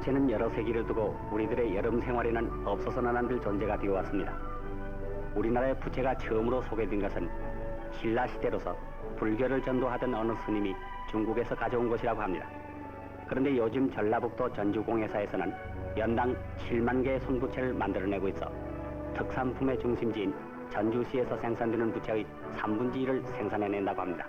부채는 여러 세기를 두고 우리들의 여름 생활에는 없어서는 안 될 존재가 되어왔습니다. 우리나라의 부채가 처음으로 소개된 것은 신라 시대로서 불교를 전도하던 어느 스님이 중국에서 가져온 것이라고 합니다. 그런데 요즘 전라북도 전주공예사에서는 연당 7만 개의 손부채를 만들어내고 있어 특산품의 중심지인 전주시에서 생산되는 부채의 3분의 1을 생산해낸다고 합니다.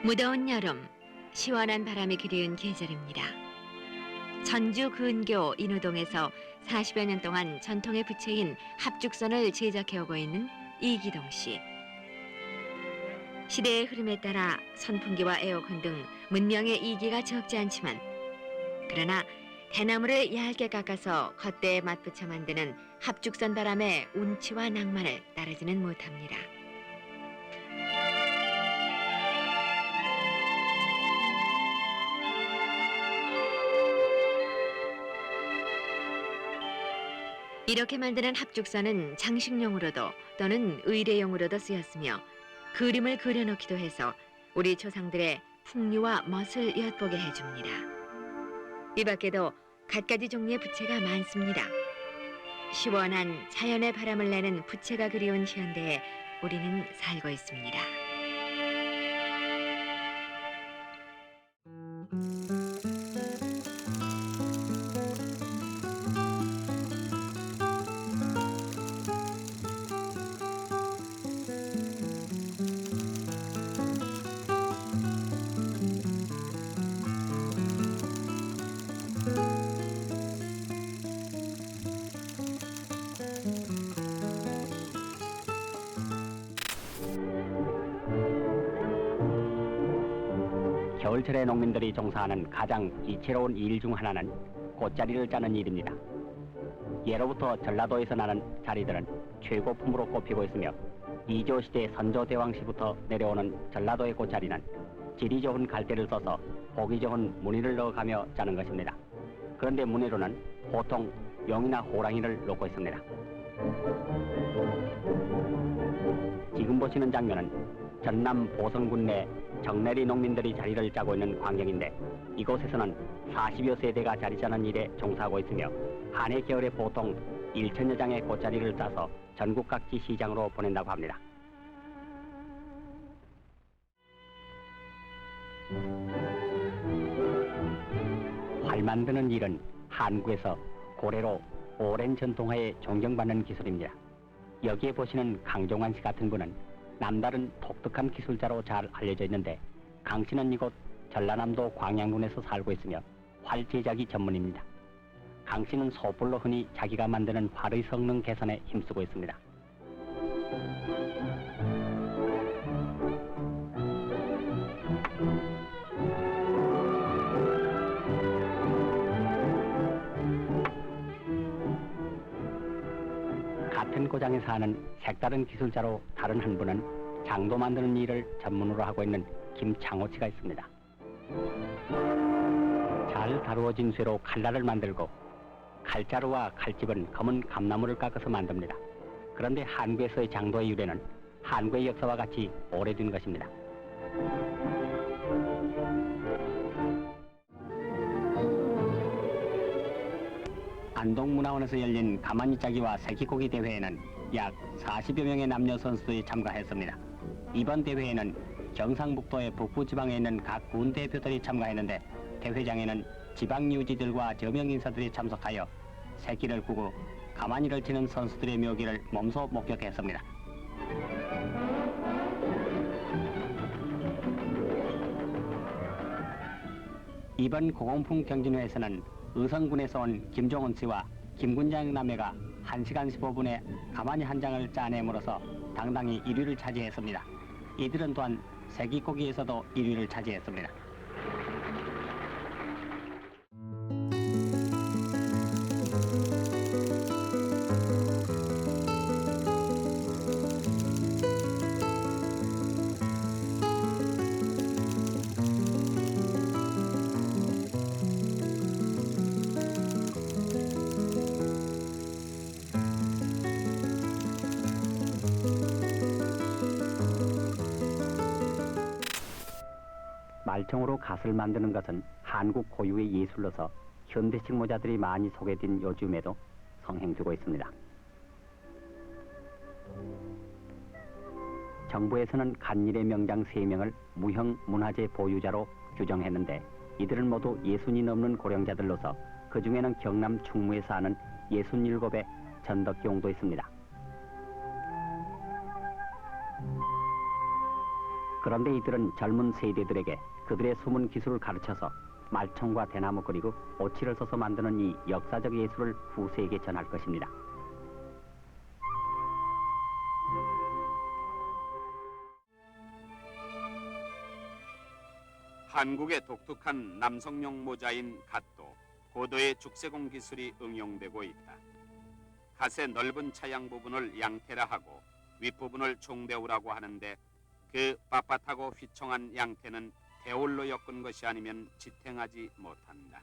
무더운 여름, 시원한 바람이 그리운 계절입니다. 전주 근교 인우동에서 40여 년 동안 전통의 부채인 합죽선을 제작해오고 있는 이기동 씨. 시대의 흐름에 따라 선풍기와 에어컨 등 문명의 이기가 적지 않지만, 그러나 대나무를 얇게 깎아서 겉대에 맞붙여 만드는 합죽선 바람의 운치와 낭만을 따르지는 못합니다. 이렇게 만드는 합죽선은 장식용으로도 또는 의례용으로도 쓰였으며 그림을 그려놓기도 해서 우리 조상들의 풍류와 멋을 엿보게 해줍니다. 이 밖에도 갖가지 종류의 부채가 많습니다. 시원한 자연의 바람을 내는 부채가 그리운 현대에 우리는 살고 있습니다. 겨울철에 농민들이 종사하는 가장 이채로운 일 중 하나는 꽃자리를 짜는 일입니다. 예로부터 전라도에서 나는 자리들은 최고품으로 꼽히고 있으며 이조시대 선조대왕 시부터 내려오는 전라도의 꽃자리는 질이 좋은 갈대를 써서 보기 좋은 무늬를 넣어가며 짜는 것입니다. 그런데 무늬로는 보통 용이나 호랑이를 놓고 있습니다. 지금 보시는 장면은 전남 보성군 내 정내리 농민들이 자리를 짜고 있는 광경인데, 이곳에서는 40여 세대가 자리 짜는 일에 종사하고 있으며 한해 겨울에 보통 1천여 장의 꽃자리를 짜서 전국 각지 시장으로 보낸다고 합니다. 활 만드는 일은 한국에서 고래로 오랜 전통하에 존경받는 기술입니다. 여기에 보시는 강종환 씨 같은 분은 남다른 독특한 기술자로 잘 알려져 있는데, 강 씨는 이곳 전라남도 광양군에서 살고 있으며 활 제작이 전문입니다. 강 씨는 소뿔로 흔히 자기가 만드는 활의 성능 개선에 힘쓰고 있습니다. 같은 고장에 사는 색다른 기술자로 다른 한 분은 장도 만드는 일을 전문으로 하고 있는 김창호 씨가 있습니다. 잘 다루어진 쇠로 칼날을 만들고, 칼자루와 칼집은 검은 감나무를 깎아서 만듭니다. 그런데 한국에서의 장도의 유래는 한국의 역사와 같이 오래된 것입니다. 안동문화원에서 열린 가마니 짜기와 새끼고기 대회에는 약 40여 명의 남녀 선수들이 참가했습니다. 이번 대회에는 경상북도의 북부지방에 있는 각 군 대표들이 참가했는데, 대회장에는 지방 유지들과 저명 인사들이 참석하여 새끼를 구고 가마니를 치는 선수들의 묘기를 몸소 목격했습니다. 이번 고공풍 경진회에서는 의성군에서 온 김종훈 씨와 김군장 남매가 1시간 15분에 가마니 한 장을 짜내므로써 당당히 1위를 차지했습니다. 이들은 또한 새끼고기에서도 1위를 차지했습니다. 말총으로 갓을 만드는 것은 한국 고유의 예술로서 현대식 모자들이 많이 소개된 요즘에도 성행되고 있습니다. 정부에서는 간일의 명장 3명을 무형 문화재 보유자로 규정했는데 이들은 모두 60이 넘는 고령자들로서 그 중에는 경남 충무에 사는 67의 전덕경도 있습니다. 그런데 이들은 젊은 세대들에게 그들의 숨은 기술을 가르쳐서 말총과 대나무 그리고 오칠을 써서 만드는 이 역사적 예술을 후세에게 전할 것입니다. 한국의 독특한 남성용 모자인 갓도 고도의 죽세공 기술이 응용되고 있다. 갓의 넓은 차양 부분을 양태라 하고 윗부분을 총대우라고 하는데 그 빳빳하고 휘청한 양태는 대올로 엮은 것이 아니면 지탱하지 못한다.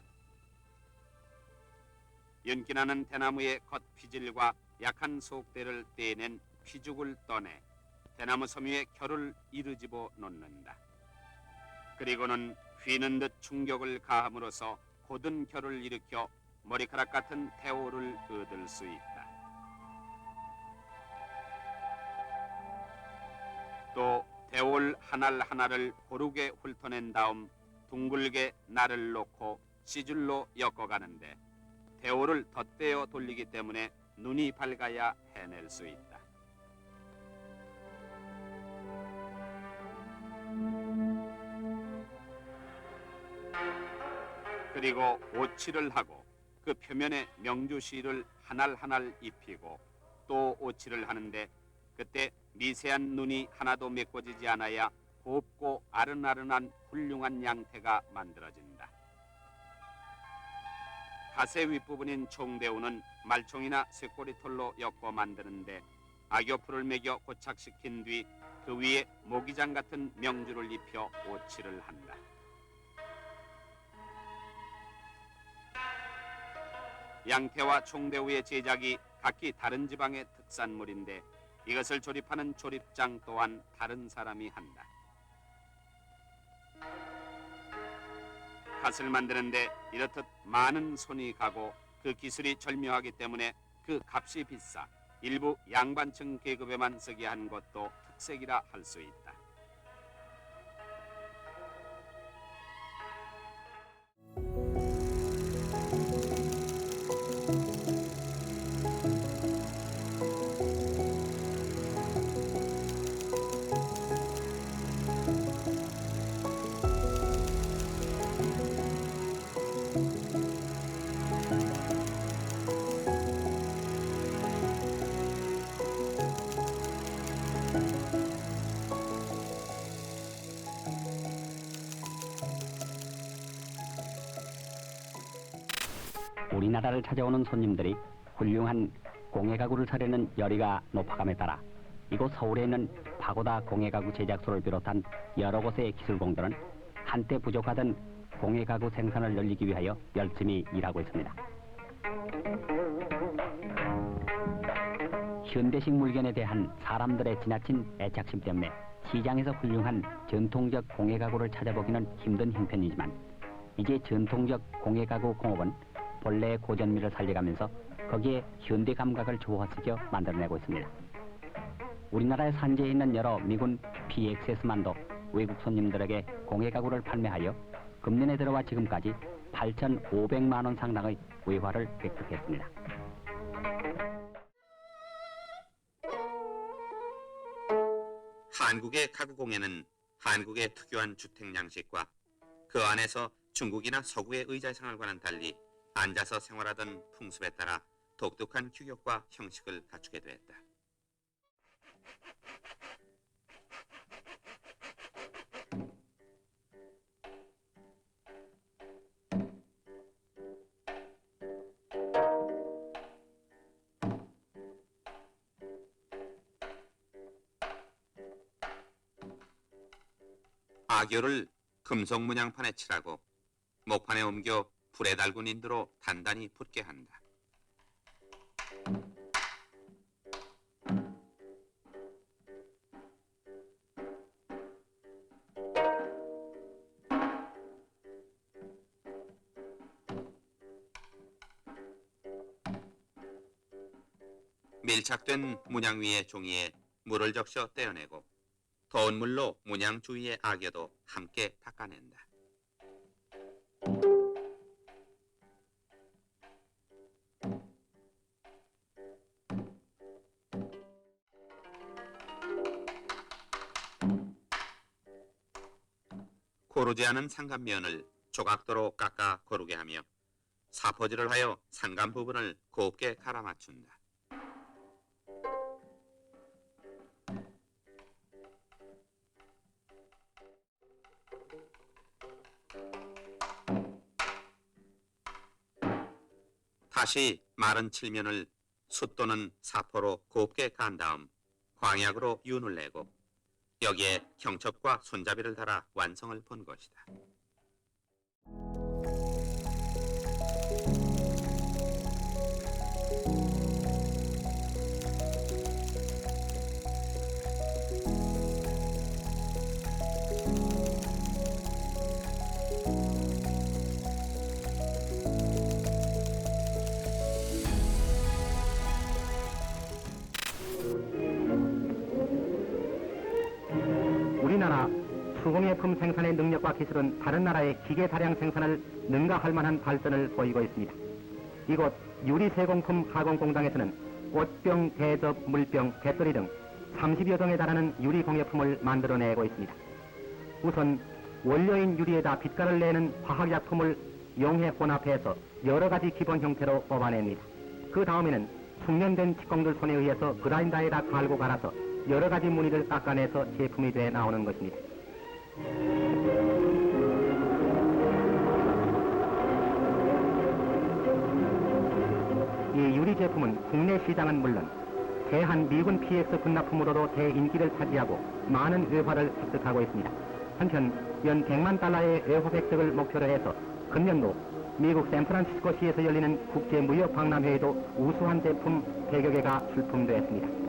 윤기나는 대나무의 겉 피질과 약한 속대를 떼낸 피죽을 떠내 대나무 섬유의 결을 이르집어 놓는다. 그리고는 휘는 듯 충격을 가함으로써 곧은 결을 일으켜 머리카락 같은 대오를 얻을 수 있다. 또 대올 하날 하나를 고르게 훑어낸 다음 둥글게 날을 놓고 시줄로 엮어가는데 대올을 덧대어 돌리기 때문에 눈이 밝아야 해낼 수 있다. 그리고 오칠을 하고 그 표면에 명주실을 하날 하날 입히고 또 오칠을 하는데 그때 미세한 눈이 하나도 메꿔지지 않아야 곱고 아른아른한 훌륭한 양태가 만들어진다. 갓의 윗부분인 총대우는 말총이나 쇠꼬리털로 엮어 만드는데 악교풀을 매겨 고착시킨 뒤 그 위에 모기장 같은 명주를 입혀 오칠을 한다. 양태와 총대우의 제작이 각기 다른 지방의 특산물인데 이것을 조립하는 조립장 또한 다른 사람이 한다. 갓을 만드는데 이렇듯 많은 손이 가고 그 기술이 절묘하기 때문에 그 값이 비싸 일부 양반층 계급에만 쓰게 한 것도 특색이라 할 수 있다. 우리나라를 찾아오는 손님들이 훌륭한 공예가구를 사려는 열의가 높아감에 따라 이곳 서울에 있는 파고다 공예가구 제작소를 비롯한 여러 곳의 기술공들은 한때 부족하던 공예가구 생산을 늘리기 위하여 열심히 일하고 있습니다. 현대식 물건에 대한 사람들의 지나친 애착심 때문에 시장에서 훌륭한 전통적 공예가구를 찾아보기는 힘든 형편이지만 이제 전통적 공예가구 공업은 본래의 고전미를 살려가면서 거기에 현대 감각을 조화시켜 만들어내고 있습니다. 우리나라에 산재해 있는 여러 미군 PXS만도 외국 손님들에게 공예가구를 판매하여 금년에 들어와 지금까지 8,500만 원 상당의 외화를 획득했습니다. 한국의 가구 공예는 한국의 특유한 주택 양식과 그 안에서 중국이나 서구의 의자 생활과는 달리 앉아서 생활하던 풍습에 따라 독특한 규격과 형식을 갖추게 되었다. 악교를 금속 문양판에 칠하고 목판에 옮겨 불에 달군 인두로 단단히 붙게 한다. 밀착된 문양 위의 종이에 물을 적셔 떼어내고 더운 물로 문양 주위의 악여도 함께 닦아낸다. 고르지 않은 상간면을 조각도로 깎아 고르게 하며 사포질을 하여 상간 부분을 곱게 갈아 맞춘다. 다시 마른 칠면을 숯 또는 사포로 곱게 간 다음 광약으로 윤을 내고 여기에 경첩과 손잡이를 달아 완성을 본 것이다. 우리나라 수공예품 생산의 능력과 기술은 다른 나라의 기계 다량 생산을 능가할 만한 발전을 보이고 있습니다. 이곳 유리세공품 가공공장에서는 옷병, 대접, 물병, 배터리 등 30여 종에 달하는 유리공예품을 만들어내고 있습니다. 우선 원료인 유리에다 빛깔을 내는 화학약품을 용해 혼합해서 여러 가지 기본 형태로 뽑아냅니다. 그 다음에는 숙련된 직공들 손에 의해서 그라인더에다 갈고 갈아서 여러 가지 무늬를 깎아내서 제품이 돼 나오는 것입니다. 이 유리 제품은 국내 시장은 물론 대한 미군 PX 군납품으로도 대인기를 차지하고 많은 외화를 습득하고 있습니다. 한편 연 100만 달러의 외화 획득을 목표로 해서 금년도 미국 샌프란시스코시에서 열리는 국제무역박람회에도 우수한 제품 100여 개가 출품되었습니다.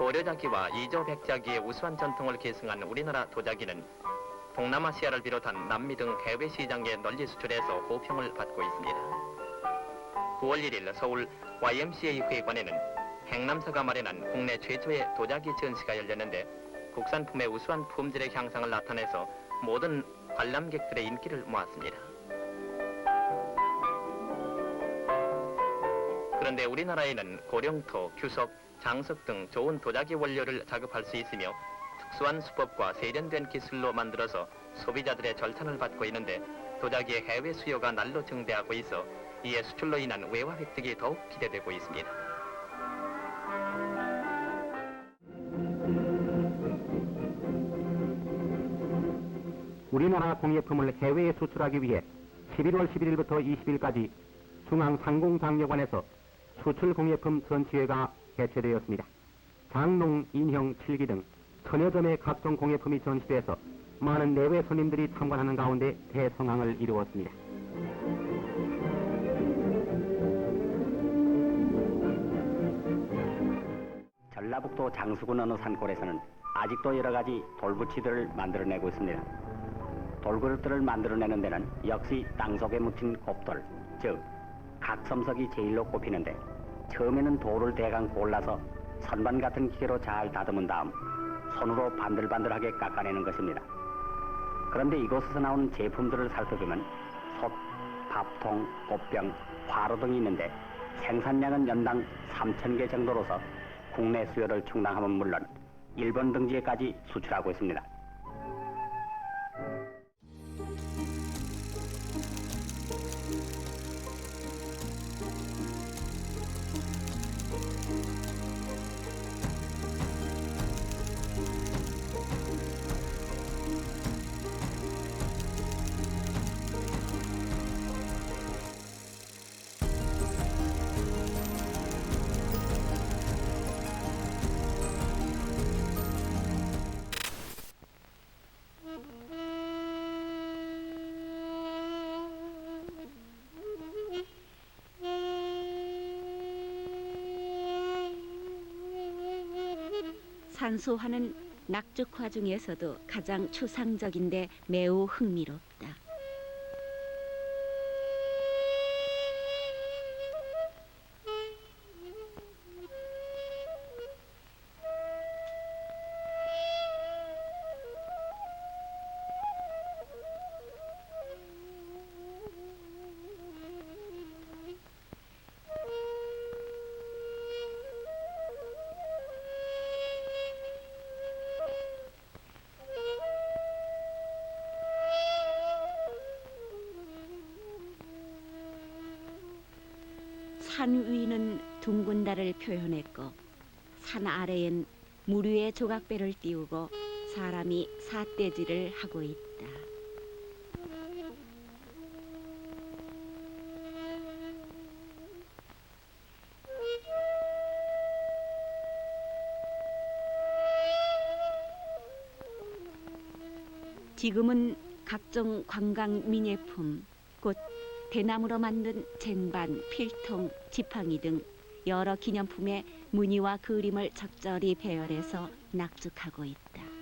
고려자기와 이조백자기의 우수한 전통을 계승한 우리나라 도자기는 동남아시아를 비롯한 남미 등 해외 시장에 널리 수출해서 호평을 받고 있습니다. 9월 1일 서울 YMCA 회관에는 행남사가 마련한 국내 최초의 도자기 전시가 열렸는데 국산품의 우수한 품질의 향상을 나타내서 모든 관람객들의 인기를 모았습니다. 그런데 우리나라에는 고령토, 규석, 장석 등 좋은 도자기 원료를 작업할 수 있으며 특수한 수법과 세련된 기술로 만들어서 소비자들의 절찬을 받고 있는데 도자기의 해외 수요가 날로 증대하고 있어 이에 수출로 인한 외화 획득이 더욱 기대되고 있습니다. 우리나라 공예품을 해외에 수출하기 위해 11월 11일부터 20일까지 중앙상공장려관에서 수출공예품 전시회가 개최되었습니다. 장롱, 인형, 칠기 등 천여 점의 각종 공예품이 전시돼서 많은 내외 손님들이 참관하는 가운데 대성황을 이루었습니다. 전라북도 장수군 어느 산골에서는 아직도 여러 가지 돌부치들을 만들어내고 있습니다. 돌그릇들을 만들어내는 데는 역시 땅속에 묻힌 곱돌, 즉 각섬석이 제일로 꼽히는데 처음에는 돌을 대강 골라서 선반 같은 기계로 잘 다듬은 다음 손으로 반들반들하게 깎아내는 것입니다. 그런데 이곳에서 나오는 제품들을 살펴보면 솥, 밥통, 꽃병, 화로 등이 있는데 생산량은 연당 3,000개 정도로서 국내 수요를 충당하면 물론 일본 등지에까지 수출하고 있습니다. 산소화는 낙죽화 중에서도 가장 추상적인데 매우 흥미롭다. 산 위는 둥근 달을 표현했고 산 아래엔 물 위에 조각배를 띄우고 사람이 삿대질을 하고 있다. 지금은 각종 관광 민예품, 곧 대나무로 만든 쟁반, 필통, 지팡이 등 여러 기념품의 무늬와 그림을 적절히 배열해서 낙죽하고 있다.